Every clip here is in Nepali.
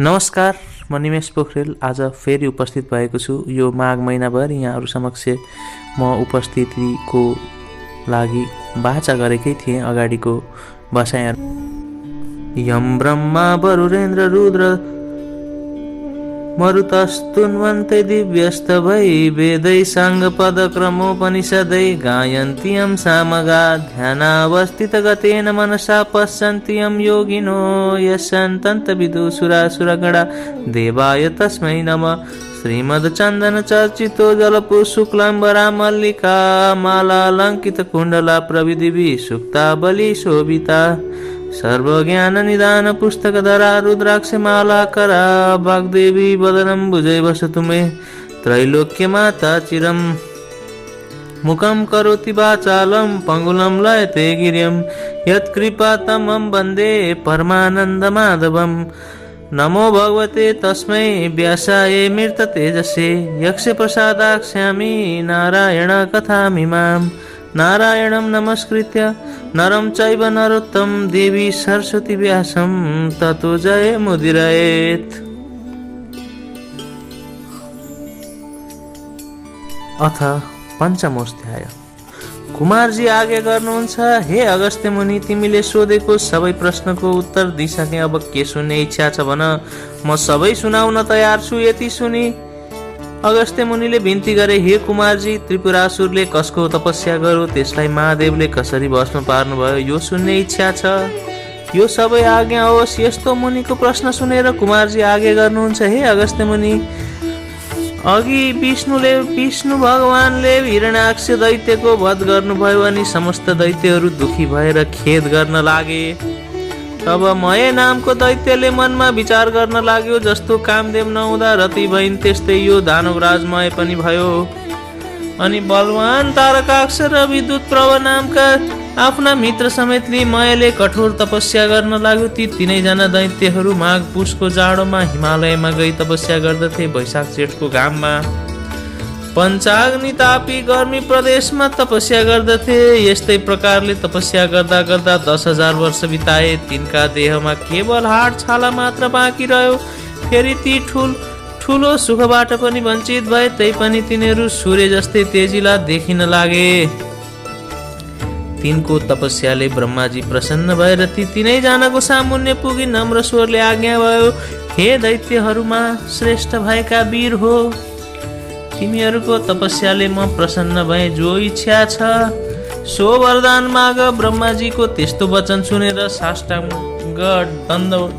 नमस्कार, म निमेश पोखरेल आज फेरि उपस्थित भएको छु। यो माघ महिनाभर यहाँहरू समक्ष म उपस्थितिको लागि वाचा गरेकै थिएँ अगाडिको बसाइहरू। यम ब्रह्मा वरुणेन्द्र रुद्र मरुतस्तुन्वन्ते दिव्यस्त भै वेदै साङ्ग पद क्रमोपनिषदै गायन्ति यं सामगा ध्यानावस्थितगतेन मनसा पश्यन्ति यं योगिनो यस्यन्तन्तविदुसुरासुरगणा देवाय तस्मै नमः। श्रीमद्चन्दन चर्चितो जलपु शुक्लाम्बरा मल्लिका मालालङ्कित कुण्डला प्रविधिभिः सुक्ता बलि शोभिता सर्वज्ञान निदान पुस्तकधरा रुद्राक्ष मालाकरा वाग्देवी वदनं भुजै वसतु मे त्रैलोक्य माता चिरम्। मुखं करोति वाचालं पंगुलं लयते गिरिं यत्कृपातमं वन्दे परमानन्दमाधवम्। नमो भगवते तस्मै व्यासाय मृततेजसे यक्षप्रसादाक्ष्यामि नारायण कथामिमाम्। नारायणं नमस्कृत्य नरं चैव नरोत्तमं देवी सरस्वती व्यासं ततो जयमुदीरयेत्। अथ पञ्चमोऽध्याय। कुमारजी आज्ञा गर्नुहुन्छ, हे अगस्त्य मुनि, तिमीले सोधेको सबै प्रश्नको उत्तर दिइसके। अब के सुन्ने इच्छा छ भन, म सबै सुनाउन तयार छु। यति सुनि अगस्त्य मुनिले बिन्ती गरे, हे कुमारजी, त्रिपुरासुरले कसको तपस्या गर्यो, त्यसलाई महादेवले कसरी भस्म पार्नुभयो, यो सुन्ने इच्छा छ। यो सबै आज्ञा होस्। यस्तो मुनिको प्रश्न सुनेर कुमारजी आज्ञा गर्नुहुन्छ, हे अगस्त्य मुनि, अघि विष्णु भगवानले हिरण्याक्ष दैत्यको वध गर्नुभयो अनि समस्त दैत्यहरू दुखी भएर खेद गर्न लागे। तब मय नामको दैत्यले मनमा विचार गर्न लाग्यो, जस्तो कामदेव नहुँदा रति भइन् त्यस्तै यो दानवराज मय पनि भयो। अनि बलवान तारकाक्ष र विद्युत प्रभ नामका आफ्ना मित्र समेतले मयले कठोर तपस्या गर्न लाग्यो। ती तीनैजना दैत्यहरू माघ पुषको जाडोमा हिमालयमा गई तपस्या गर्दथे। वैशाख जेठको घाममा पञ्चाग्नि तापी गर्मी प्रदेशमा तपस्या गर्दथे। यस्तै प्रकारले तपस्या गर्दा गर्दा 10,000 वर्ष बिताए। तिनका देहमा केवल हाड छाला मात्र बाँकी रह्यो। फेरि ती ठुलो सुखबाट पनि वञ्चित भए। तैपनि तिनीहरू सूर्य जस्तै तेजिला देखिन लागे। तिनको तपस्याले ब्रह्माजी प्रसन्न भएर ती तीनैजनाको सामुन्ने पुगी नम्र स्वरले आज्ञा भयो, हे दैत्यहरूमा श्रेष्ठ भएका वीर हो, तिमीहरूको तपस्याले म प्रसन्न भए। जो इच्छा छ सो वरदान माग। ब्रह्माजीको त्यस्तो वचन सुनेर साष्टाङ्ग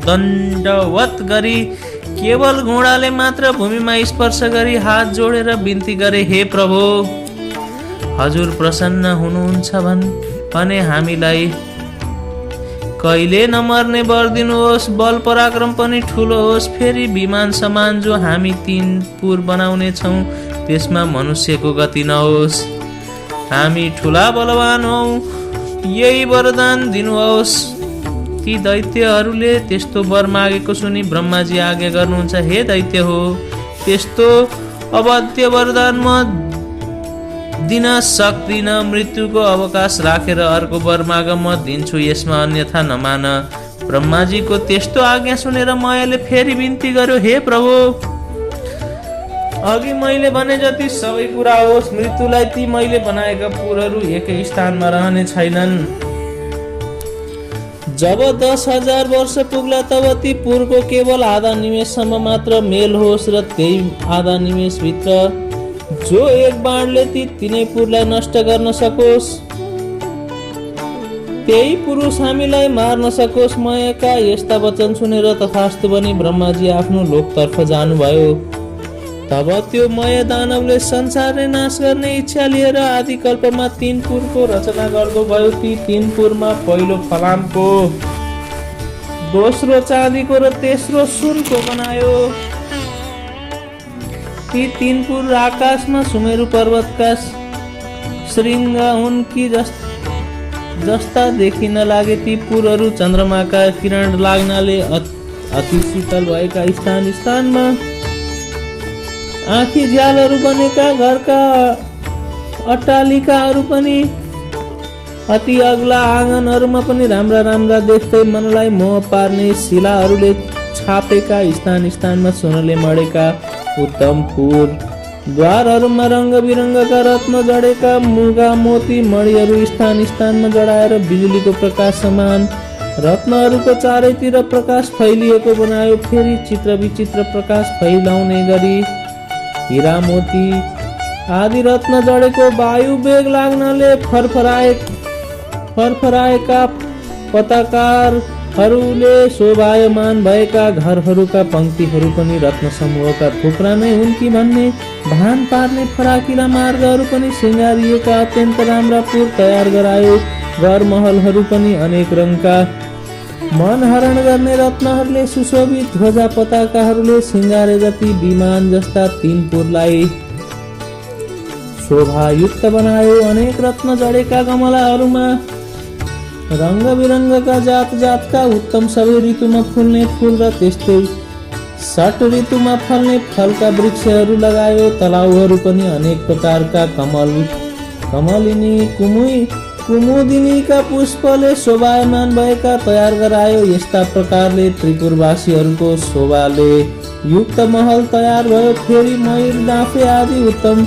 दण्डवत गरी केवल घोडाले मात्र भूमिमा स्पर्श गरी हात जोडेर बिन्ती गरे, हे प्रभु, हजुर प्रसन्न हुनुहुन्छ भने हामीलाई कहिले नमर्ने वर दिनुहोस्। बल पराक्रम पनि ठुलो होस्। फेरि विमान समान जो हामी 3 पुर बनाउने छौँ त्यसमा मनुष्यको गति नहोस्। हामी ठुला बलवान हौ, यही वरदान दिनुहोस्। ती दैत्यहरूले त्यस्तो वर मागेको सुनि ब्रह्माजी आज्ञा गर्नुहुन्छ, हे दैत्य हो, त्यस्तो अबाध्य वरदान म दिन सक्दिन। मृत्युको अवकाश राखेर अर्को वर माग, म दिन्छु, यसमा अन्यथा नमान। ब्रह्माजीको त्यस्तो आज्ञा सुनेर मयले फेरि बिन्ती गर्यो, हे प्रभु, अघि मैले भने जति सबै कुरा होस्। मृत्युलाई ती मैले बनाएका पुरहरू एकै स्थानमा रहने छैनन्। जब 10,000 वर्ष पुग्ला तब ती पुरको केवल आधा निमेषसम्म मात्र मेल होस् र त्यही आधा निमेष भित्र जो एक बाणले ती तीनै पुरलाई नष्ट गर्न सकोस्, त्यही पुरुष हामीलाई मार्न सकोस्। मयका यस्ता वचन सुनेर तथास्तु भनी ब्रह्माजी आफ्नो लोकतर्फ जानुभयो। तब त्यो मय दानवले संसारले नाश गर्ने इच्छा लिएर आदिकल्पमा 3 पुरको रचना गर्दो भयो। ती 3 पुरमा पहिलो फलामको, दोस्रो चाँदीको र तेस्रो सुनको बनायो। ती 3 पुर आकाशमा सुमेरु पर्वतका श्रृङ्ग हुन् कि जस्ता देखिन लागे। ती पुरहरू चन्द्रमाका किरण लाग्नाले अति शीतल भएका स्थानमा आँखी झ्यालहरू बनेका घरका अट्टालिकाहरू पनि अति अग्ला आँगनहरूमा पनि राम्रा राम्रा देख्दै मनलाई मोह पार्ने शिलाहरूले छापेका, स्थान स्थानमा सोनाले मडेका उत्तम फुल, द्वारहरूमा रङ्ग बिरङ्गका रत्न जडेका मुगा मोती मणिहरू स्थान स्थानमा जडाएर बिजुलीको प्रकाश समान रत्नहरूको चारैतिर प्रकाश फैलिएको बनायो। फेरि चित्र विचित्र प्रकाश फैलाउने गरी हिरा मोती आदि रत्न जडेको वायु वेग लाग्नाले फरफराएका पताकारहरूले शोभायमान भएका घरहरूका पङ्क्तिहरू पनि रत्न समूहका थुप्रा नै हुन् कि भन्ने भान पार्ने फराकिला मार्गहरू पनि सिँगारिएका अत्यन्त राम्रा पुर तयार गरायो। घर महलहरू पनि अनेक रङका मन हरण गर्ने रत्नहरूले सुशोभित ध्वजा पताकाहरूले सिँगारे जति विमान जस्ता तीन पुरलाई शोभायुक्त बनायो। अनेक रत्न जडेका गमलाहरूमा रङ्ग बिरङ्गका जात जातका उत्तम सबै ऋतुमा फुल्ने फुल र त्यस्तै 6 ऋतुमा फल्ने फलका वृक्षहरू लगायो। तलाउहरू पनि अनेक प्रकारका कमलिनी कुमुदिनीका पुष्पले शोभायमान भएका तयार गरायो। यस्ता प्रकारले त्रिपुरवासीहरूको शोभाले युक्त महल तयार भयो। फेरि मयूर डाँफे आदि उत्तम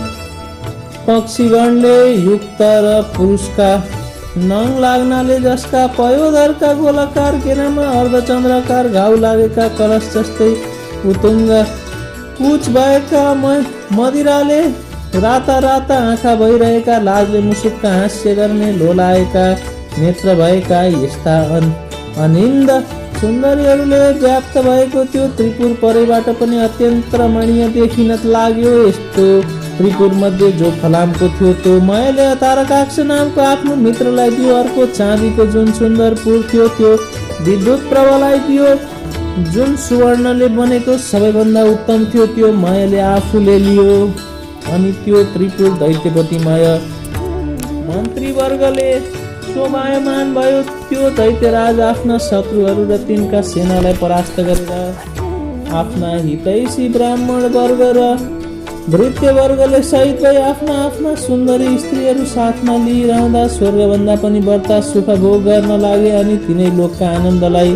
पक्षीगणले युक्त र पुरुषका नङ लाग्नाले जसका पयोधरका गोलाकार घेरामा अर्धचन्द्राकार घाउ लागेका कलश जस्तै उतुङ्ग पुछ भएका मदिराले राता राता आँखा भइरहेका लाजले मुसुक्क हास्य गर्ने लोलाएका नेत्र भएका यस्ता अनिन्द सुन्दरीहरूले व्याप्त भएको त्यो त्रिपुर परैबाट पनि अत्यन्त रमणीय देखिन लाग्यो। यस्तो त्रिपुर मध्ये जो फलामको थियो त्यो मायाले तारकाक्ष नामको आफ्नो मित्रलाई दियो। अर्को चाँदीको जुन सुन्दर पुर थियो त्यो विद्युत प्रभालाई दियो। जुन सुवर्णले बनेको सबैभन्दा उत्तम थियो त्यो मायाले आफूले लियो। अनि त्यो त्रिपुर दैत्यपति माया मन्त्रीवर्गले शोभायमान भयो। त्यो दैत्यराज आफ्ना शत्रुहरू र तिनका सेनालाई परास्त गरेर आफ्ना हितैषी ब्राह्मण वर्ग र भृत्य वर्गले सहित भई आफ्ना आफ्ना सुन्दरी स्त्रीहरू साथमा लिइरहँदा स्वर्गभन्दा पनि बढ्ता सुख भोग गर्न लागे। अनि तिनै लोकका आनन्दलाई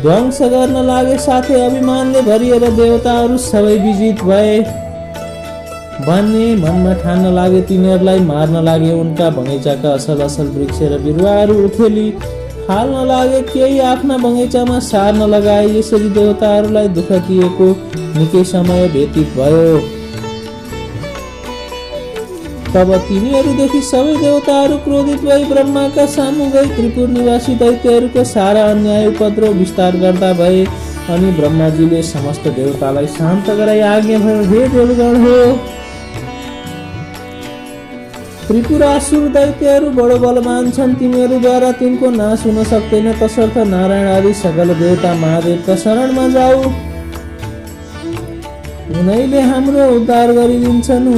ध्वंस गर्न लागे। साथै अभिमानले भरिएर देवताहरू सबै विजित भए भन्ने मनमा ठान्न लागे। तिनीहरूलाई मार्न लागे। उनका बगैँचाका असल असल वृक्ष र बिरुवाहरू उखेली हाल्न लागे। केही आफ्ना बगैँचामा सार्न लगाए। यसरी देवताहरूलाई दुःख दिएको निकै समय व्यतीत भयो। तब तिनीहरूदेखि सबै देवताहरू क्रोधित भई ब्रह्माका सामु गई त्रिपुर निवासी दैत्यहरूको सारा अन्याय उपद्रव विस्तार गर्दा भए। अनि ब्रह्माजीले समस्त देवतालाई शान्त गराई आज्ञा भयो, हे देवगण हो, त्रिपुरासुर दैत्यहरू बडो बलवान छन्। तिमीहरूद्वारा तिनको नाश हुन सक्दैन। तसर्थ नारायण आदि सकल देवता महादेवका शरणमा जाऊ। उनैले हाम्रो उद्धार गरिदिन्छन्।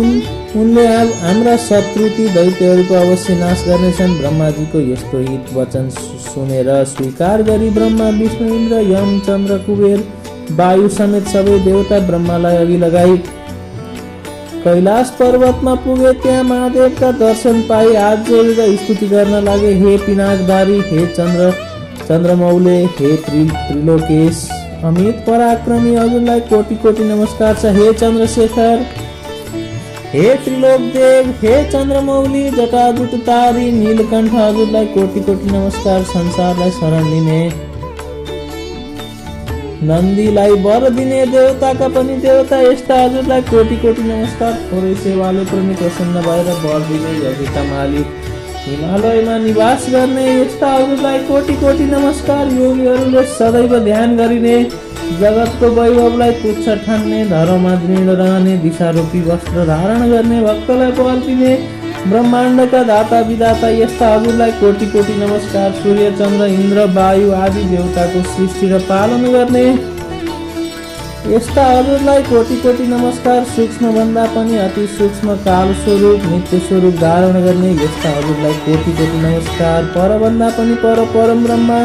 उनले हाम्रा शत्रु ती दैत्यहरूको अवश्य नाश गर्नेछन्। ब्रह्माजीको यस्तो हित वचन सुनेर स्वीकार गरी ब्रह्मा विष्णु इन्द्र यम चन्द्र कुबेर वायु समेत सबै देवता ब्रह्मालाई अघि लगाई कैलाश पर्वतमा पुगे। त्यहाँ महादेवका दर्शन पाई हात जोडेर स्तुति गर्न लागे। हे पिनाकधारी, हे चन्द्रमौले, हे त्रिलोकेश अमित पराक्रमी, हजुरलाई कोटि कोटि नमस्कार छ। हे चन्द्रशेखर, हे त्रिलोक देव, हे चन्द्रमौली, जटाजुटतारी नीलकण्ठ, हजुरलाई कोटि कोटि नमस्कार। संसारलाई शरण लिने, नन्दीलाई वर दिने देवताका पनि देवता यस्ता, हजुरलाई कोटि कोटि नमस्कार। थोरै सेवाले पनि प्रसन्न भएर वर दिने यज्ञका मालिक, हिमालयमा निवास गर्ने यस्ता, हजुरलाई कोटि कोटि नमस्कार। योगीहरूले सदैव ध्यान गरिने, जगतको वैभवलाई तुच्छ ठान्ने, धर्ममा दृढ रहने, दिशारूपी वस्त्र धारण गर्ने, भक्तलाई वर दिने, ब्रह्माण्डका दाता विदाता यस्ता, हजुरलाई कोटि कोटि नमस्कार। सूर्य चन्द्र इन्द्र वायु आदि देवताको सृष्टि र पालन गर्ने यस्ता, हजुरलाई कोटि कोटि नमस्कार। सूक्ष्म भन्दा पनि अति सूक्ष्म काल स्वरूप नित्य स्वरूप धारण गर्ने यस्ता, हजुरलाई कोटि कोटि नमस्कार। पर भन्दा पनि परम ब्रह्मा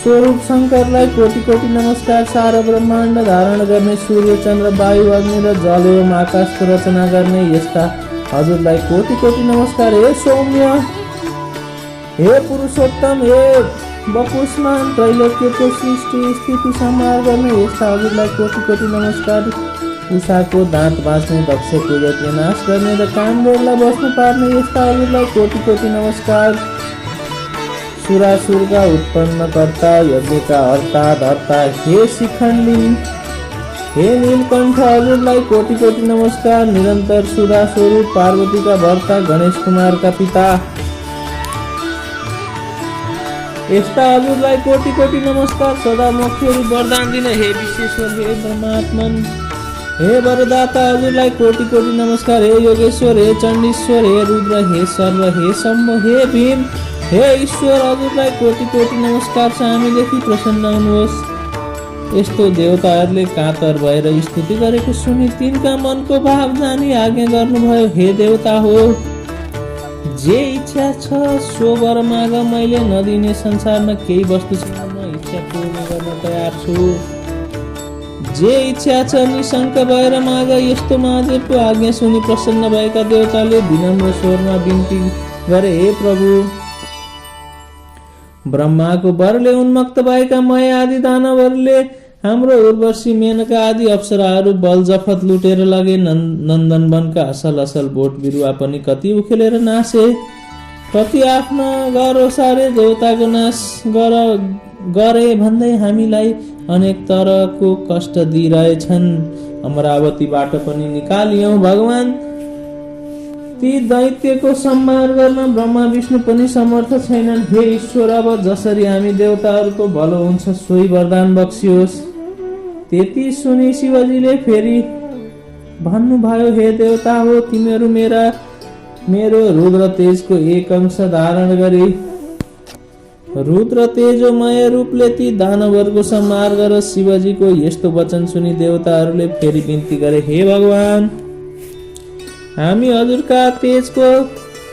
स्वरूप शङ्करलाई कोटि कोटि नमस्कार। सारा ब्रह्माण्ड धारण गर्ने सूर्य चन्द्र वायु अग्नि र जल एवं आकाशको रचना गर्ने यस्ता, हजुरलाई कोटि कोटि नमस्कार। हे सौम्य, हे पुरुषोत्तम, हे बपुष्मान त्रैलोक्यको सृष्टि स्थिति संहार गर्ने यस्ता हजुरलाई कोटि कोटि नमस्कार। उषाको दाँत बाँच्ने दक्षको यज्ञ नाश गर्ने र कामदेवलाई बस्नु पार्ने यस्ता हजुरलाई कोटि कोटि नमस्कार। सुरासुरका उत्पन्नकर्ता यज्ञका हर्ता धर्ता हे शिखण्डी हे नीलकण्ठ हजुरलाई कोटि कोटि नमस्कार। निरन्तर सुधा स्वरूप पार्वतीका भर्ता गणेश कुमारका पिता यस्ता हजुरलाई कोटि कोटि नमस्कार। सदा मोक्षहरू वरदान दिन हे विश्वेश्वर हे ब्रह्मात्मन हे वरदाता हजुरलाई कोटि कोटि नमस्कार। हे योगेश्वर हे चण्डीश्वर हे रुद्र हे सर्व हे शम्भ हे भीम हे ईश्वर हजुरलाई कोटि कोटि नमस्कार छ। हामीदेखि प्रसन्न हुनुहोस्। यस्तो देवताहरूले कातर भएर स्तुति गरेको सुनि तिनका मनको भाव जानी आज्ञा गर्नुभयो। हे देवता हो जे इच्छा छ सो वर माग, मैले नदिने संसारमा केही वस्तु छैन, म इच्छा पूर्ण गर्न तयार छु। जे इच्छा छ निशङ्क भएर माग। यस्तो महादेवको आज्ञा सुनि प्रसन्न भएका देवताले विनम्र स्वरमा बिन्ती गरे, हे प्रभु ब्रह्माको वरले उन्मक्त भएका मय आदि दानवहरूले हाम्रो उर्वशी मेनका आदि अप्सराहरू बल जफत लुटेर लगे। नन्दन वनका असल असल बोट बिरुवा पनि कति उखेलेर नासे। कति आफ्नो घर ओसारे देवताको नाश गरे भन्दै हामीलाई अनेक तरहको कष्ट दिइरहेछन्। अमरावतीबाट पनि निकालियौं भगवान। ती दैत्यको संहार गर्न ब्रह्मा विष्णु पनि समर्थ छैनन्। हे ईश्वर अब जसरी हामी देवताहरूको भलो हुन्छ सोही वरदान बक्सियोस्। त्यति सुनि शिवजीले फेरि भन्नुभयो, हे देवता हो तिमीहरू मेरो रुद्र तेजको एक अंश धारण गरी रुद्र तेजोमय रूपले ती दानवहरूको संहार गर। शिवजीको यस्तो वचन सुनि देवताहरूले फेरि बिन्ती गरे, हे भगवान हामी हजुरका तेजको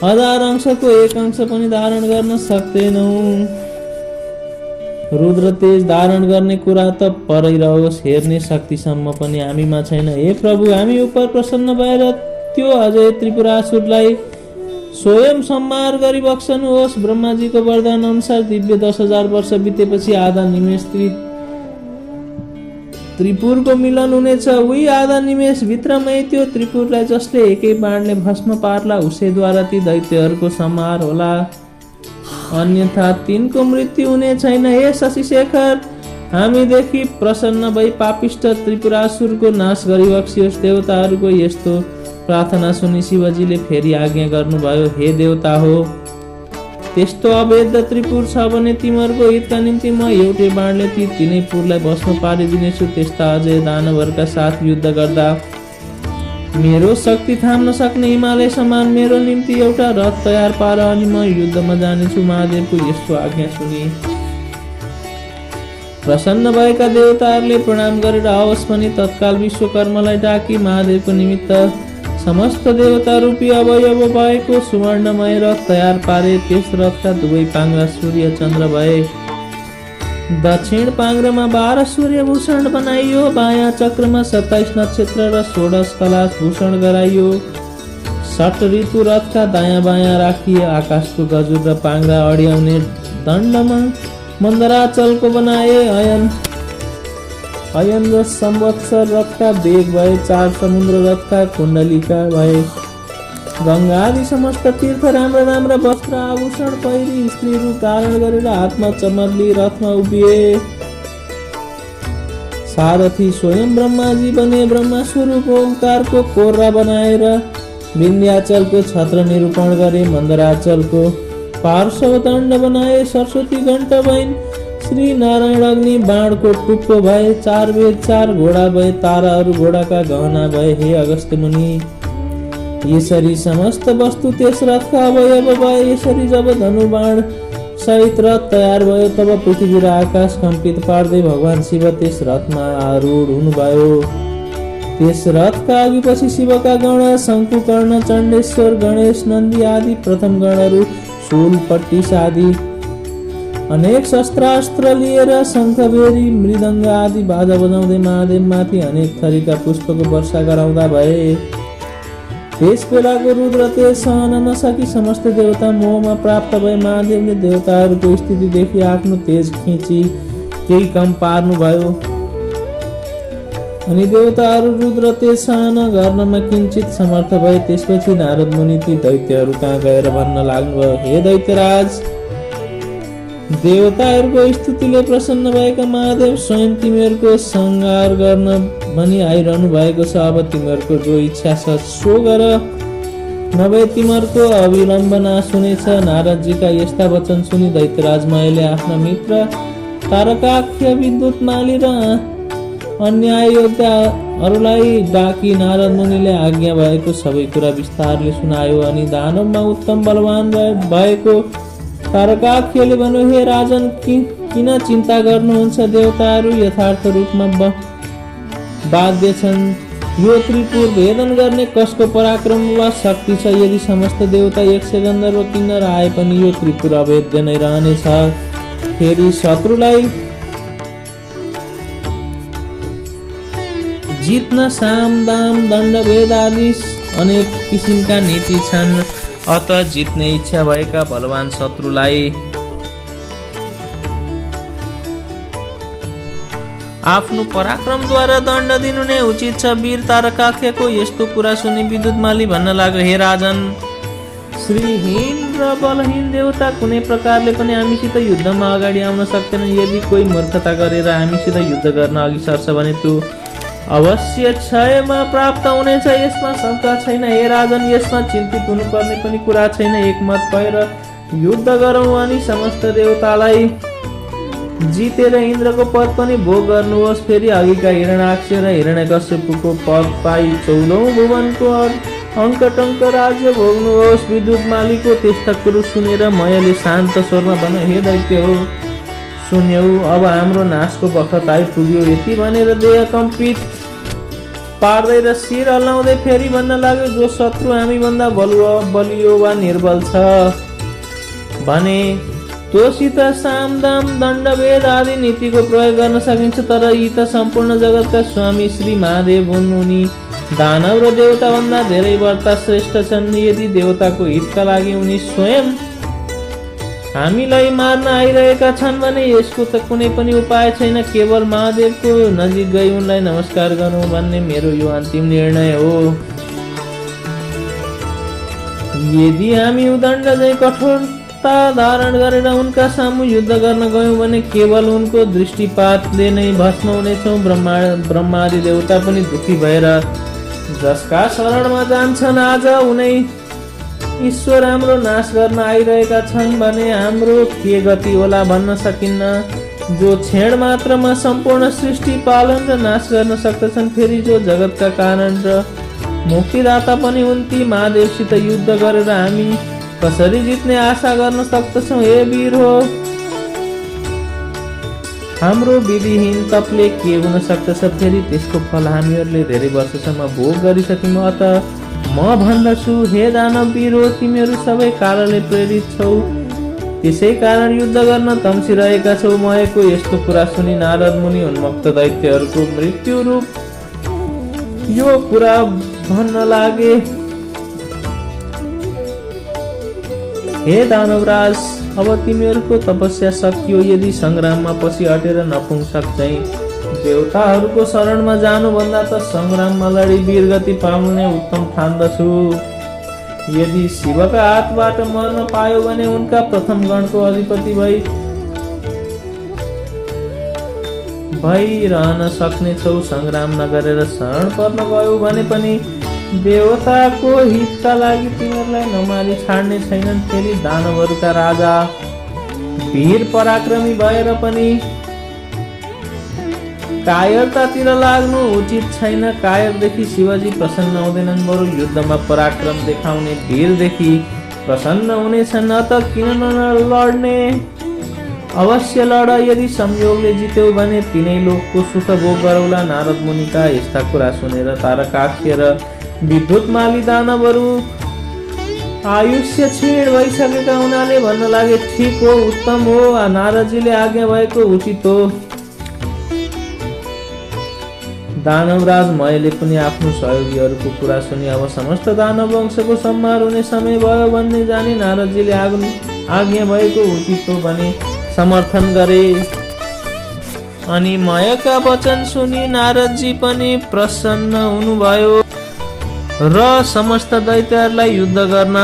1000 अंशको एक अंश पनि धारण गर्न सक्दैनौं। रुद्र तेज धारण गर्ने कुरा त परै रहोस्, हेर्ने शक्तिसम्म पनि हामीमा छैन। हे प्रभु हामी उप प्रसन्न भएर त्यो अजय त्रिपुरासुरलाई स्वयं संहार गरी बक्सनुहोस्। ब्रह्माजीको वरदान अनुसार दिव्य 10,000 वर्ष बितेपछि आधा निमेष त्रिपुरको मिलन हुनेछ। उही आधा निमेष भित्रमै त्यो त्रिपुरलाई जसले एकै बाणले भस्म पार्ला उसैद्वारा ती दैत्यहरूको संहार होला, अन्यथा तिनको मृत्यु हुने छैन। हे शशिशेखर हामीदेखि प्रसन्न भई पापिष्ट त्रिपुरासुरको नाश गरी बक्सियोस्। देवताहरूको यस्तो प्रार्थना सुनि शिवजीले फेरि आज्ञा गर्नुभयो, हे देवता हो त्यस्तो अवैध त्रिपुर छ भने तिमीहरूको हितका निम्ति म एउटै बाणले ती तीनै पुरलाई भस्म पारिदिनेछु। त्यस्ता अजय दानवहरूका साथ युद्ध गर्दा मेरो शक्ति थाम्न सक्ने हिमालय समान मेरो निम्ति एउटा रथ तयार पार, अनि म युद्धमा जानेछु। महादेवको यस्तो आज्ञा सुनि प्रसन्न भएका देवताहरूले प्रणाम गरेर हवस् भनी तत्काल विश्वकर्मालाई डाकी महादेवको निमित्त समस्त देवता रूपी अवयव भएको सुवर्णमय रथ तयार पारे। त्यस रथका दुवै पाङ्ग्रा सूर्य चन्द्र भए। दक्षिण पाङ्ग्रामा 12 सूर्य भूषण बनाइयो, बायाँ चक्रमा 27 नक्षत्र र 16 कलाश भूषण गराइयो। 6 ऋतु रथका दायाँ बायाँ राखिए। आकाशको गजुर र पाङ्ग्रा अड्याउने दण्डमा मन्दराचलको बनाए। अयन र संवत्सर रथका बेग भए। 4 समुद्र रथका कुण्डलिका भए। गंगा आदि समस्त तीर्थ राम्रा राम्रा वस्त्र आभूषण पहिरी स्त्री रूप धारण गरेर हातमा चमरली रथमा उभिए। सारथी स्वयं ब्रह्माजी बने। ब्रह्मा स्वरूप ओंकारको कोर्रा बनाएर विन्ध्याचलको छत्र निरूपण गरे। मन्दराचलको पार्श्व दण्ड बनाए। सरस्वती घण्ट भइन्। श्री नारायण अग्नि बाणको टुप्पो भए। 4 वेद 4 घोडा भए। ताराहरू घोडाका गहना भए। हे अगस्त्य मुनि यसरी समस्त वस्तु त्यस रथका अवयव भए। यसरी जब धनुबाण सहित रथ तयार भयो तब पृथ्वी र आकाश कम्पित पार्दै भगवान शिव त्यस रथमा आरूढ हुनुभयो। त्यस रथका अघिपछि शिवका गण शंकु कर्ण चण्डेश्वर गणेश नन्दी आदि प्रथम गणहरू शूल पट्टिस आदि अनेक शस्त्रास्त्र लिएर शंखबेरी मृदंग आदि बाजा बजाउँदै महादेव माथि अनेक थरीका पुष्पको वर्षा गराउँदा भए। त्यस बेलाको रुद्र तेज सहन नसकी समस्त देवता मोहमा प्राप्त भए महादेवले देवताहरूको स्थितिदेखि आफ्नो तेज खिची केही कम पार्नुभयो। अनि देवताहरू रुद्र तेज सहन गर्नमा किंचित समर्थ भए। त्यसपछि नारद मुनि ती दैत्यहरू कहाँ गएर भन्न लाग्नुभयो, हे दैत्यराज, देवताहरूको स्तुतिले प्रसन्न भएका महादेव स्वयं तिमीहरूको संहार गर्न भनी आइरहनु भएको छ। अब तिमीहरूको जो इच्छा छ सो गर, नभए तिमीहरूको अविलम्ब नाश हुनेछ। नारदजीका यस्ता वचन सुनि दैत्यराज मयले आफ्ना मित्र तारकाख्य, विद्युत माली र अन्य योद्धाहरूलाई डाकी नारद मुनिले आज्ञा भएको सबै कुरा विस्तारले सुनायो। अनि दानवमा उत्तम बलवान भएको तारकाख्यले भन्यो, हे राजन, किन चिन्ता गर्नुहुन्छ? देवताहरू यथार्थ रूपमा बाध्य छन्। यो त्रिपुर भेदन गर्ने कसको पराक्रम वा शक्ति छ? यदि समस्त देवता यक्ष गन्धर्व किन्नर आए पनि यो त्रिपुर अभेद्य नै रहनेछ। फेरि शत्रुलाई जित्न साम दाम दण्ड भेद आदि अनेक किसिमका नीति छन्। अत जित्ने इच्छा भएका बलवान शत्रुलाई आफ्नो पराक्रमद्वारा दण्ड दिनु नै उचित छ। वीर तारकाख्यको यस्तो कुरा सुनि विद्युतमाली भन्न लाग्यो, हे राजन, श्रीहीन र बलहीन देवता कुनै प्रकारले पनि हामीसित युद्धमा अगाडि आउन सक्दैन। यदि कोही मूर्खता गरेर हामीसित युद्ध गर्न अघि सर्छ भने त्यो अवश्य क्षयमा प्राप्त हुनेछ, यसमा शंका छैन। हे राजन, यसमा चिन्तित हुनुपर्ने पनि कुरा छैन। एकमत भएर युद्ध गरौँ अनि समस्त देवतालाई जितेर इन्द्रको पद पनि भोग गर्नुहोस्। फेरि अघिका हिरण्याक्ष र हिरण्यकश्यपको पद पाई 14औं भुवनको अङ्कटङ्क राज्य भोग्नुहोस्। विद्युत मालीको त्यस्ता कुरो सुनेर मयले शान्त स्वरमा भन्यो, हे दैत्य हो, सुन्यौ, अब हाम्रो नाशको बखत आइपुग्यो। यति भनेर देह कम्पित पार्दै र शिर हल्लाउँदै फेरि भन्न लाग्यो, जो शत्रु हामीभन्दा बलियो वा निर्बल छ भने तोसित साम दाम दण्ड भेद आदि नीतिको प्रयोग गर्न सकिन्छ। तर यी त सम्पूर्ण जगतका स्वामी श्री महादेव हुन्। उनी दानव र देवता भन्दा धेरै वर्ता श्रेष्ठ छन्। यदि देवताको हितका लागि उनी स्वयं हामीलाई मार्न आइरहेका छन् भने यसको त कुनै पनि उपाय छैन। केवल महादेवको नजिक गई उनलाई नमस्कार गरौँ भन्ने मेरो यो अन्तिम निर्णय हो। यदि हामी उदण्ड चाहिँ कठोरता धारण गरेर उनका सामु युद्ध गर्न गयौँ भने केवल उनको दृष्टिपातले नै भस्म हुनेछौँ। ब्रह्मादि देवता पनि दुखी भएर जसका शरणमा जान्छन् आज उनै ईश्वर हाम्रो नाश गर्न आइरहेका छन् भने हाम्रो के गति होला भन्न सकिन्न। जो क्षण मात्रमा सम्पूर्ण सृष्टि पालन र नाश गर्न सक्दछन्, फेरि जो जगतका कारण र मुक्तिदाता पनि हुन्, ती महादेवसित युद्ध गरेर हामी कसरी जित्ने आशा गर्न सक्दछौँ? हे वीर हो, हाम्रो विधिहीन तपले के हुन सक्दछ? फेरि त्यसको फल हामीहरूले धेरै वर्षसम्म भोग गरिसक्यौँ। अत म भन्दछु, हे दानव वीर हो, तिमीहरू सबै कालले प्रेरित छौ, त्यसै कारण युद्ध गर्न तम्सिरहेका छौ। मयको यस्तो कुरा सुनि नारद मुनि उन्मत्त दैत्यहरूको मृत्यु रूप यो कुरा भन्न लागे, हे दानवराज, अब तिमीहरूको तपस्या सकियो। यदि संग्राममा पछि हटेर नपुंसक चाहिँ देवताहरूको शरणमा जानुभन्दा त संग्राममा लडी वीरगति पाउनु नै उत्तम ठान्दछु। यदि शिवका हातबाट मर्न पायो भने उनका प्रथम गणको अधिपति भइरहन सक्नेछौ। संग्राम नगरेर शरण पर्न गयो भने पनि देवताको हितका लागि तिमीहरूलाई नमारी छाड्ने छैनन्। फेरि दानवहरूका राजा वीर पराक्रमी भएर पनि कायरतातिर लाग्नु उचित छैन। कायरदेखि शिवजी प्रसन्न हुँदैनन्, बरु युद्धमा पराक्रम देखाउने वीरदेखि प्रसन्न हुनेछन्। अत किन नलड्ने? अवश्य लड। यदि संयोगले जित्यो भने तिनै लोकको सुख भोग गरौला। नारद मुनिका यस्ता कुरा सुनेर तारकाख्य र विद्युतमाली दानवहरू आयुष्य क्षीण भइसकेका हुनाले भन्न लागे, ठिक हो, उत्तम हो, नारदजीले आज्ञा भएको उचित हो। दानवराज मयले पनि आफ्नो सहयोगीहरूको कुरा सुनि अब समस्त दानव वंशको संहार हुने समय भयो भन्ने जानी नारदजीले आज्ञा भएको उचित हो भने समर्थन गरे। अनि मयका वचन सुनि नारदजी पनि प्रसन्न हुनुभयो र समस्त दैत्यहरूलाई युद्ध गर्न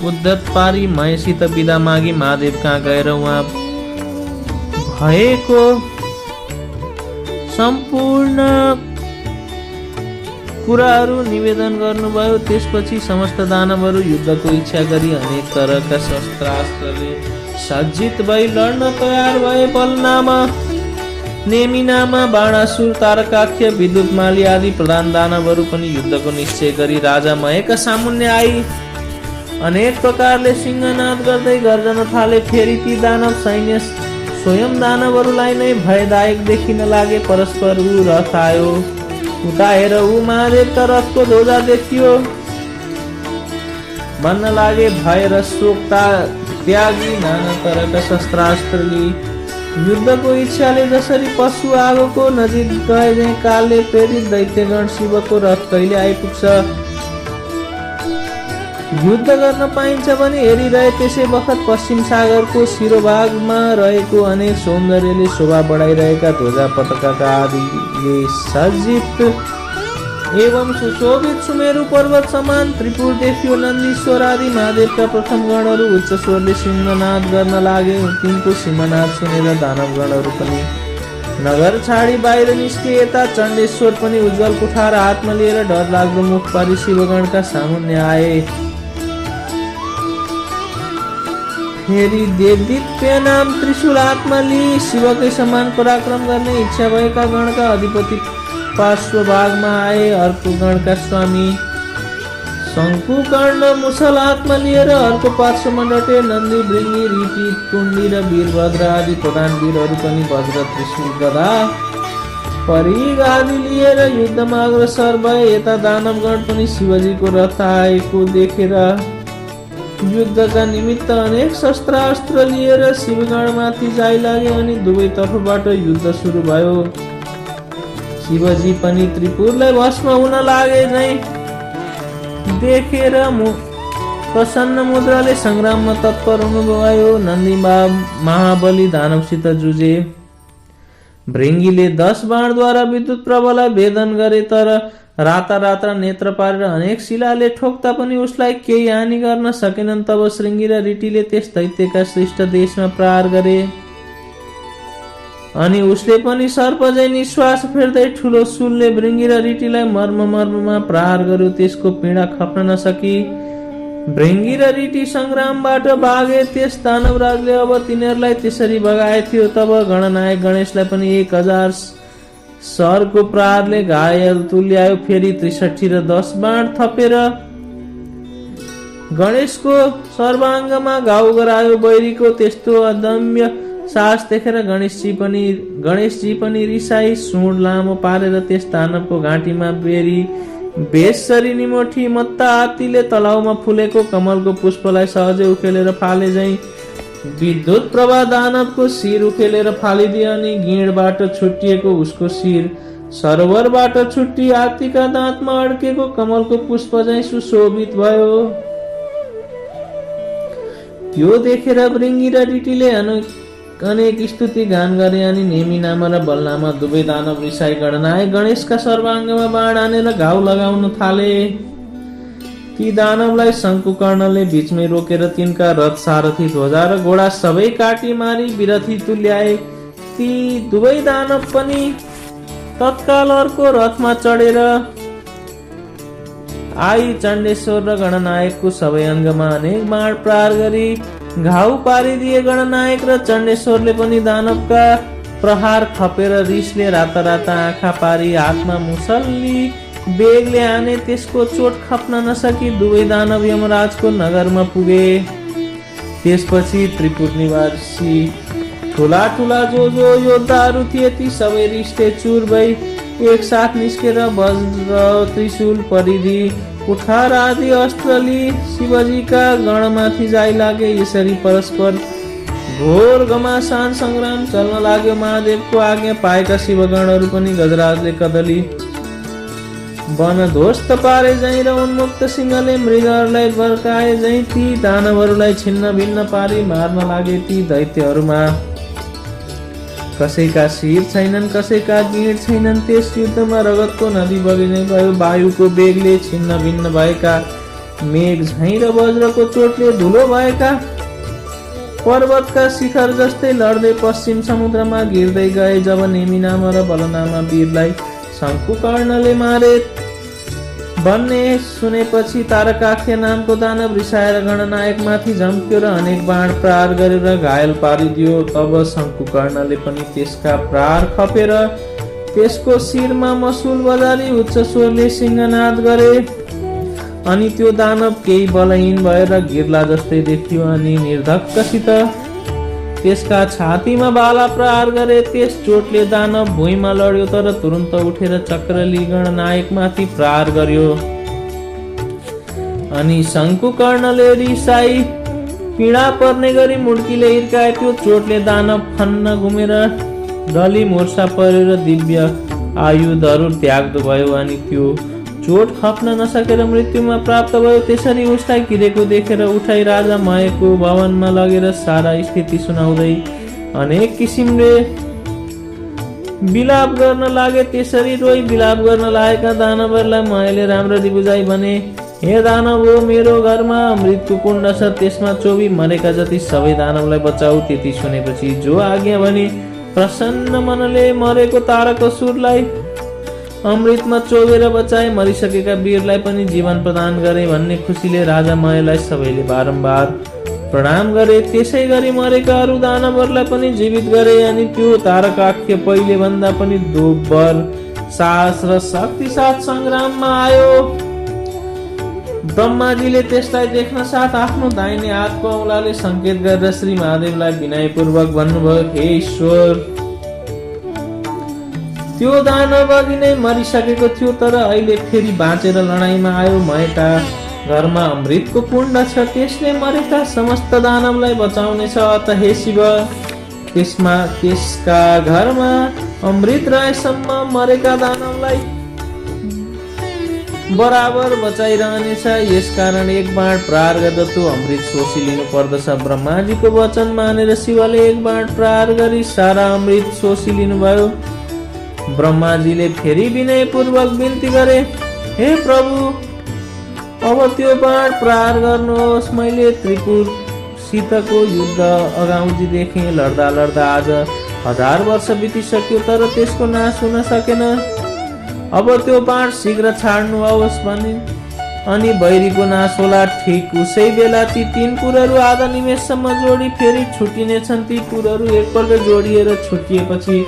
उद्यत पारी मयसित बिदा मागी महादेव कहाँ गएर उहाँ भएको सम्पूर्ण कुराहरू निवेदन गर्नुभयो। त्यसपछि समस्त दानवहरू युद्धको इच्छा गरी अनेक तरहका शस्त्रास्त्रले सज्जित भई लड्न तयार भए। बलनामा, नेमिनामा, बाणासुर, तारकाख्य, विद्युतमाली आदि प्रधान दानवहरू पनि युद्धको निश्चय गरी राजा मयका सामुन्ने आई अनेक प्रकारले सिंहनाद गर्दै गर्जन थाले। फेरि ती दानव सैन्य स्वयं दानवहरूलाई नै भयदायक देखिन लागे। परस्पर ऊ रथ आयो, उता हेर ऊ महादेवका रथको ध्वजा देखियो भन्न लागे। भय र शोक त्यागी नाना तरका शस्त्रास्त्र लिई युद्धको इच्छाले जसरी पशु आगोको नजिक गए झैं कालले प्रेरित दैत्यगण शिवको रथ कहिले आइपुग्छ युद्ध गर्न पाइन्छ भने हेरिरहे। त्यसै बखत पश्चिम सागरको शिरोभागमा रहेको अनेक सौन्दर्यले शोभा बढाइरहेका ध्वजा पताका आदिले सज्जित एवं सुशोभित सुमेरु पर्वत समान त्रिपुर देखियो। नन्दीश्वर आदि महादेवका प्रथम गणहरू उच्च स्वरले सिंहनाद गर्न लागे। तिनको सिंहनाद सुनेर दानवगणहरू पनि नगर छाडी बाहिर निस्के। यता चण्डेश्वर पनि उज्जवल कुठार हातमा लिएर डरलाग्दो मुख पारी शिवगणका सामुन्ने आए। फेरि देवदित्य नाम त्रिशूल हातमा लिई शिवकै समान पराक्रम गर्ने इच्छा भएका गणका अधिपति पार्श्वभागमा आए। अर्को गणका स्वामी शङ्कुकर्ण मुसल हातमा लिएर अर्को पार्श्वमा डटे। नन्दी, भृंगी, रीति, कुण्डी र वीरभद्र आदि प्रधान वीरहरू पनि वज्र, त्रिशूल, गदा, परिघ आदि लिएर युद्धमा अग्रसर भए। यता दानवगण पनि शिवजीको रथ आएको देखेर युद्धका निमित्त अनेक शस्त्रास्त्र लिएर शिवगणमाथि जाइ लागे अनि दुवै तर्फबाट युद्ध सुरु भयो। शिवजी पनि त्रिपुरलाई भस्म हुन लागे झैं देखेर प्रसन्न मुद्राले संग्राममा तत्पर हुनुभयो। नन्दी महाबली दानवसित जुझे। भृंगीले 10 बाणद्वारा विद्युत प्रभालाई भेदन गरे, तर राता नेत्र पारेर अनेक शिलाले ठोक्दा पनि उसलाई केही हानि गर्न सकेनन्। तब श्रृंगी र रीटिले त्यस दैत्यका श्रेष्ठ देशमा प्रहार गरे अनि उसले पनि सर्प झैं निश्वास फेर्दै ठुलो शूलले भृंगी र रीटिलाई मर्ममा प्रहार गर्यो। त्यसको पीडा खप्न नसकी भृंगी र रीटी संग्रामबाट भागे। त्यस दानवराजले अब तिनीहरूलाई त्यसरी भगाए थियो। तब गणनायक गणेशलाई पनि 1000 सरको प्रहारले घायल तुल्यायो। फेरि 63 र 10 बाण थपेर गणेशको सर्वाङ्गमा घाउ गरायो। बैरीको त्यस्तो अदम्य साहस देखेर गणेशजी पनि रिसाई सुँड लामो पारेर त्यस दानवको घाँटीमा बेरी बेसरी निमोठी मत्ता हात्तीले तलाउमा फुलेको कमलको पुष्पलाई सहजै उखेलेर फाले झैं विद्युत प्रभा दानवको शिर उखेलेर फालिदिए अनि गिँडबाट छुट्टिएको उसको शिर सरोवरबाट छुट्टी हात्तीका दाँतमा अड्केको कमलको पुष्प झैं सुशोभित भयो। त्यो देखेर भृंगी र रीटिले अनेक स्तुति गान गरे अनि नेमिनामा र बलनामा दुवै दानव रिसाई गणनायक गणेशका सर्वाङ्गमा बाण हानेर घाउ लगाउन थाले। ती दानवलाई शङ्कुकर्णले बीचमै रोकेर तिनका रथ, सारथी, ध्वजा र घोडा सबै काटी मारी विरथी तुल्याए। ती दुवै दानव पनि तत्काल अर्को रथमा चढेर आई चण्डेश्वर र गणनायकको सबै अङ्गमा अनेक बाण प्रहार गरी घाउ पारिदिए। गणनायक र चण्डेश्वरले पनि दानवका प्रहार खपेर रिसले राता आँखा पारी हातमा मुसल्ली बेगले हाने। त्यसको चोट खप्न नसकी दुवै दानव यमराजको नगरमा पुगे। त्यसपछि त्रिपुर निवासी ठुला जो योद्धाहरू थिए ती सबै रिसले चुर भई एक साथ निस्केर वज्र, त्रिशूल, परिधि, कुठार आदि अस्त्र लिई शिवजीका गणमाथि जाइ लागे। यसरी परस्पर घोर घमासान संग्राम चल्न लाग्यो। महादेवको आज्ञा पाएका शिवगणहरू पनि गजराजले कदली वन ध्वस्त पारे झैं र उन्मुक्त सिंहले मृगहरूलाई बर्काए झैं ती दानवहरूलाई छिन्न भिन्न पारी मार्न लागे। ती दैत्यहरूमा कसैका शिर छैनन्, कसैका गिँड छैनन्। त्यस युद्धमा रगतको नदी बगिने भयो। वायुको वेगले छिन्न भिन्न भएका मेघ झैं र वज्रको चोटले धुलो भएका पर्वतका शिखर जस्तै लड्दै पश्चिम समुद्रमा गिर्दै गए। जब नेमिनामा र बलनामा वीरलाई शङ्कुकर्णले मारे भन्ने सुनेपछि तारकाख्य नामको दानव रिसाएर गणनायकमाथि झम्क्यो र अनेक बाण प्रहार गरेर घायल पारिदियो। तब शङ्कुकर्णले पनि त्यसका प्रहार खपेर त्यसको शिरमा मसुल बजारी उच्च स्वरले सिंहनाद गरे। अनि त्यो दानव केही बलहीन भएर गिर्ला जस्तै देखियो अनि निर्धक्कसित त्यसका छातीमा भाला प्रहार गरे। त्यस चोटले दानव भुइँमा लड्यो तर तुरुन्त उठेर चक्र लिई गणनायकमाथि प्रहार गर्यो। अनि शङ्कुकर्णले रिसाई पीडा पर्ने गरी मुड्कीले हिर्काए। त्यो चोटले दानव फन्न घुमेर डली मुर्छा परेर दिव्य आयुधहरू त्याग्दो भयो अनि त्यो चोट खप्न नसकेर मृत्युमा प्राप्त भयो। त्यसरी उसलाई गिरेको देखेर उठाई राजा मयको भवनमा लगेर सारा स्थिति सुनाउँदै अनेक किसिमले विलाप गर्न लागे। त्यसरी रोई विलाप गर्न लागेका दानवहरूलाई मयले राम्ररी बुझाइ भने, हे दानव हो, मेरो घरमा अमृतको कुण्ड छ, त्यसमा चोबी मरेका जति सबै दानवलाई बचाऊ। त्यति सुनेपछि जो आज्ञा भने प्रसन्न मनले मरेको तारकासुरलाई अमृतमा चोबेर बचाए। मरिसकेका वीरलाई पनि जीवन प्रदान गरे भन्ने खुसीले राजा मयलाई सबैले बारम्बार प्रणाम गरे। त्यसै गरी मरेका अरू दानवहरूलाई पनि जीवित गरे। अनि त्यो तारकाख्य पहिले भन्दा पनि दोब्बर साहस र शक्ति साथ संग्राममा आयो। ब्रह्माजीले त्यसलाई देख्न साथ आफ्नो दाहिने हातको औंलाले संकेत गरेर श्री महादेवलाई विनयपूर्वक भन्नुभयो, हे ईश्वर, त्यो दानव अघि नै मरिसकेको थियो तर अहिले फेरि बाँचेर लडाईँमा आयो। मयका घरमा अमृतको कुण्ड छ, त्यसले मरेका समस्त दानवलाई बचाउनेछ। अत हे शिव, त्यसका घरमा अमृत रहेसम्म मरेका दानवलाई बराबर बचाइरहनेछ। यसकारण एक बाण प्रहार गर्दा त्यो अमृत सोसी लिनु पर्दछ। ब्रह्माजीको वचन मानेर शिवले एक बाण प्रहार गरी सारा अमृत सोसी लिनुभयो। ब्रह्माजीले फेरि विनयपूर्वक बिन्ती गरे, हे प्रभु, अब त्यो बाण प्रहार गर्नुहोस्। मैले त्रिपुरसितको युद्ध अगाउजी देखेँ। लड्दा लड्दा आज 1000 वर्ष बितिसक्यो तर त्यसको नाश हुन सकेन। अब त्यो बाण शीघ्र छाड्नुहोस् भने अनि बैरीको नाश होला। ठिक उसै बेला ती 3 पुरहरू आधा निमेषसम्म जोडी फेरि छुटिनेछन्। ती पुरहरू एकपल्ट जोडिएर छुटिएपछि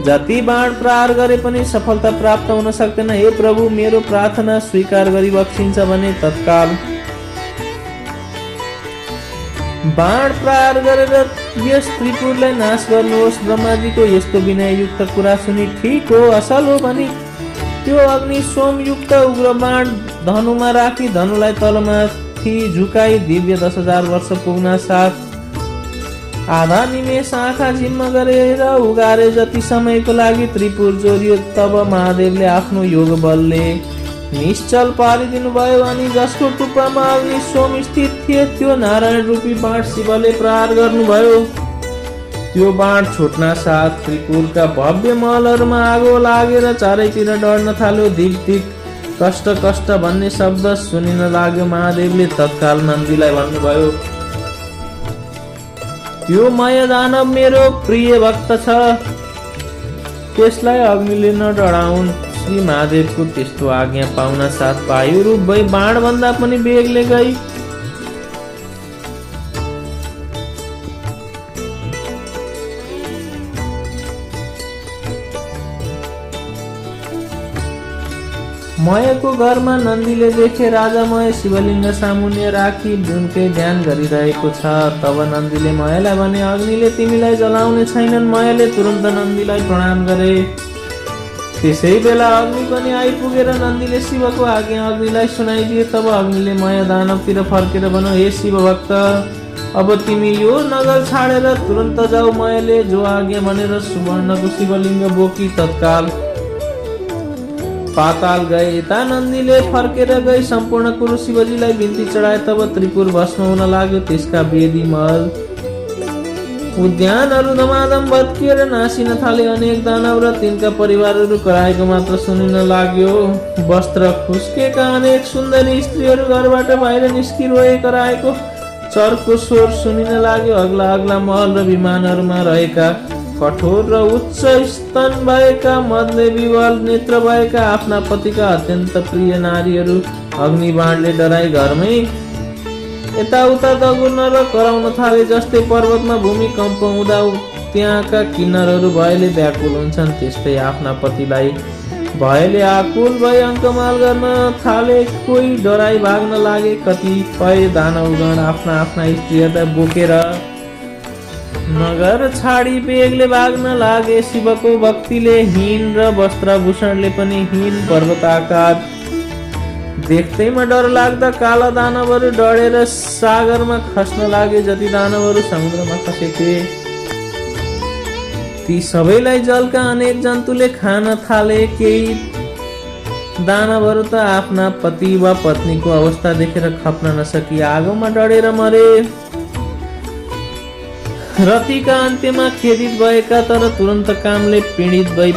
जति बाण प्रहार गरे पनि सफलता प्राप्त हुन सक्दैन। हे प्रभु, मेरो प्रार्थना स्वीकार गरी बक्सिन्छ भने तत्काल बाण प्रहार गरेर यस त्रिपुरलाई नाश गर्नुहोस्। ब्रह्माजीको यस्तो विनययुक्त कुरा सुनि ठिक हो, असल हो भनी त्यो अग्नि सोमयुक्त उग्र बाण धनुमा राखी धनुलाई तलमाथि झुकाई दिव्य 10,000 वर्ष पुग्न साथ आधा निमेष आँखा झिम्म गरेर उगारे जति समयको लागि त्रिपुर जोडियो। तब महादेवले आफ्नो योग बलले निश्चल पारिदिनु भयो अनि जसको टुप्पामा अग्नि सोम स्थित थिए त्यो नारायण रूपी बाण शिवले प्रहार गर्नुभयो। त्यो बाण छुट्न साथ त्रिपुरका भव्य महलहरूमा आगो लागेर चारैतिर डढ्न थाल्यो। धिक धिक, कष्ट कष्ट भन्ने शब्द सुनिन लाग्यो। महादेवले तत्काल नन्दीलाई भन्नुभयो, त्यो मय दानव मेरो प्रिय भक्त छ, त्यसलाई अग्निले नडराउन्। श्री महादेवको त्यस्तो आज्ञा पाउन साथ वायु रूप भई बाण भन्दा पनि वेगले गई मयको घरमा नन्दीले देखे राजा मय शिवलिङ्ग सामुन्य राखी जुनकै ध्यान गरिरहेको छ। तब नन्दीले मयलाई भने, अग्निले तिमीलाई जलाउने छैनन्। मयले तुरन्त नन्दीलाई प्रणाम गरे। त्यसै बेला अग्नि पनि आइपुगेर नन्दीले शिवको आज्ञा अग्निलाई सुनाइदिए। तब अग्निले मय दानवतिर फर्केर भन्यो, हे शिव भक्त, अब तिमी यो नगर छाडेर तुरन्त जाऊ, मैले जो आज्ञा भनेर सुवर्णको शिवलिङ्ग बोकी तत्काल पाताल गए। यता नन्दीले फर्केर गई सम्पूर्ण कुरो शिवजीलाई बिन्ती चढाए। तब त्रिपुर भस्म हुन लाग्यो। त्यसका वेदी महल उद्यानहरू धमाधम भत्किएर नासिन थाले। अनेक दानव र तिनका परिवारहरू कराएको मात्र सुनिन लाग्यो। वस्त्र खुस्केका अनेक सुन्दरी स्त्रीहरू घरबाट बाहिर निस्कि रोए कराएको चर्को स्वर सुनिन लाग्यो। अग्ला अग्ला महल र विमानहरूमा रहेका कठोर र उच्च स्तन भएका मदले विवल नेत्र भएका आफ्ना पतिका अत्यन्त प्रिय नारीहरू अग्निबाणले डराई घरमै यताउता दगुर्न र कराउन थाले। जस्तै पर्वतमा भूमिकम्प हुँदा त्यहाँका किन्नरहरू भयले व्याकुल हुन्छन्, त्यस्तै आफ्ना पतिलाई भयले आकुल भई अङ्कमाल गर्न थाले। कोही डराई भाग्न लागे। कतिपय दानवगण आफ्ना आफ्ना स्त्रीहरूलाई बोकेर नगर छाडी बेगले भाग्न लागे। शिवको भक्तिले हीन र वस्त्रभूषणले पनि हीन पर्वताकार देख्दैमा डर लाग्दा काला दानवहरू डढेर सागरमा खस्न लागे। जति दानवहरू समुद्रमा खसेथे ती सबैलाई जलका अनेक जन्तुले खान थाले। केही दानवहरू त आफ्ना पति वा पत्नीको अवस्था देखेर खप्न नसकी आगोमा डढेर मरे। रतिका अन्त्यमा खेदित भएका तर तुरन्त कामले पीडित भई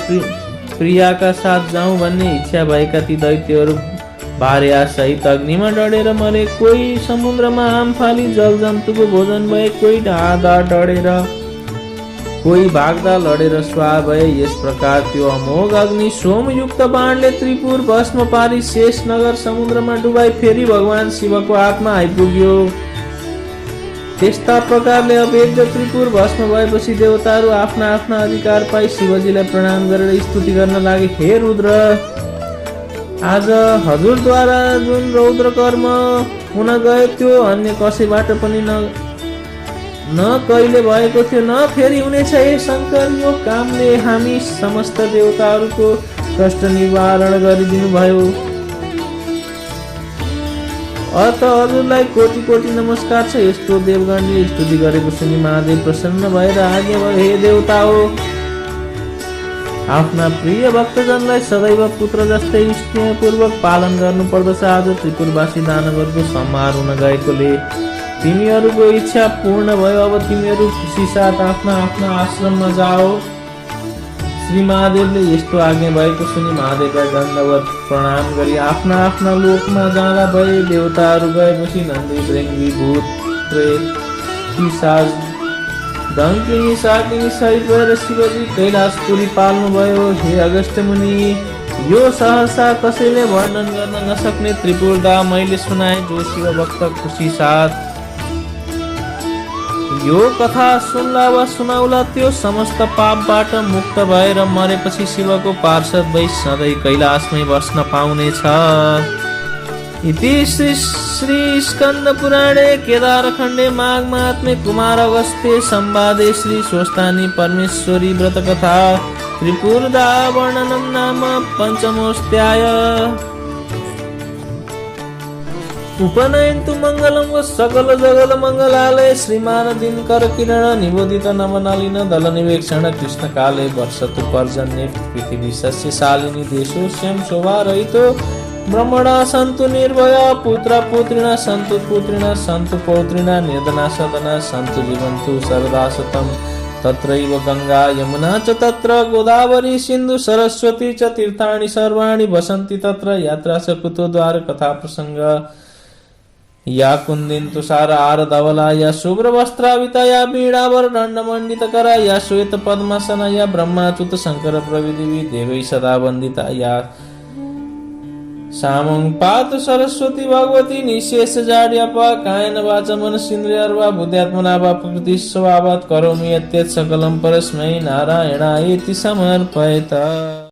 प्रियाका साथ जाउँ भन्ने इच्छा भएका ती दैत्यहरू भार्या सहित अग्निमा डढेर मरे। कोही समुद्रमा आम फाली जल जन्तुको भोजन भए। कोही ढाँदा डढेर, कोही भाग्दा लडेर स्वाहा भए। यस प्रकार त्यो अमोघ अग्नि सोमयुक्त बाणले त्रिपुर भस्म पारी शेष नगर समुद्रमा डुबाई फेरि भगवान शिवको हातमा आइपुग्यो। त्यस्ता प्रकारले अभेद्य त्रिपुर भस्म भएपछि देवताहरू आफ्ना आफ्ना अधिकार पाई शिवजीलाई प्रणाम गरेर स्तुति गर्न लागे। हे रुद्र, आज हजुरद्वारा जुन रौद्र कर्म हुन गयो त्यो अन्य कसैबाट पनि न कहिले भएको थियो, न फेरि हुनेछ। हे शङ्कर, यो कामले हामी समस्त देवताहरूको कष्ट निवारण गरिदिनु भयो। अत हजुरलाई कोटि कोटि नमस्कार छ। यस्तो देवगणले स्तुति गरेको सुनि महादेव प्रसन्न भएर आज्ञा भयो, हे देवता हो, आफ्ना प्रिय भक्तजनलाई सदैव पुत्र जस्तै स्नेहपूर्वक पालन गर्नु पर्दछ। आज त्रिपुरवासी दानवहरूको संहार हुन गएकोले तिमीहरूको इच्छा पूर्ण भयो। अब तिमीहरू खुसी साथ आफ्ना आफ्ना आश्रममा जाओ। श्री महादेवले यस्तो आज्ञा भएको सुनि महादेवलाई दण्डवत प्रणाम गरी आफ्ना आफ्ना लोकमा जाँदा भए। देवताहरू गएपछि नन्दी भृङ्गी भूत प्रेत पिशाच डङ्किनी शाकिनी सहित भएर शिवजी कैलाशपुरी पाल्नुभयो। हे अगस्त्य मुनि, यो सहसा कसैले वर्णन गर्न नसक्ने त्रिपुरदा मैले सुनाए। जो शिव भक्त खुसी साथ यो कथा सुन्ला वा सुनाउला त्यो समस्त पापबाट मुक्त भएर मरेपछि शिवको पार्षद भई सधैँ कैलाशमै बस्न पाउनेछ। इति श्री स्कन्द पुराणे केदारखण्डे माघ महात्म्ये कुमार अगस्त्ये संवादे श्री स्वस्थानी परमेश्वरी व्रत कथा त्रिपुरदा वर्णनम नाम पंचमोऽध्याय। उपनयन्तु मङ्गलं सकल जगद मङ्गलालय श्रीमान दिनकर किरण निबोधित नवनलिन दल निवेक्षण कृष्ण काले वर्षतु पर्जन्ये पृथिवी सस्यशालिनी देशो स्वयं शोभा रहितो ब्रह्मणा सन्तु निर्भया पुत्र पुत्रिणा सन्तु पुत्रिणा सन्तु पौत्रिणा निर्धना सदना सन्तु जीवन्तु सर्वदा सतम्। तत्रैव गंगा यमुना च तत्र गोदावरी सिन्धु सरस्वती च तीर्थानि सर्वाणि वसन्ति तत्र। यात्रा च कुतो द्वार कथा प्रसंग या कुंदिन तुषार आर धवला या शुभ्र वस्त्राविता या बीड़ावर दंड मंडित करा या श्वेत पद्मासना या ब्रह्माच्युत शंकर प्रविदेवी देवै सदा वंदिता या सामं पात सरस्वती भगवती निशेष जाड्यपा कायन वाचा मनसिन्द्रियर्वा बुद्ध्यात्मना वा प्रकृति स्वभावात् करोमि यत् सकलं परस्मै नारायणायेति समर्पयेत्।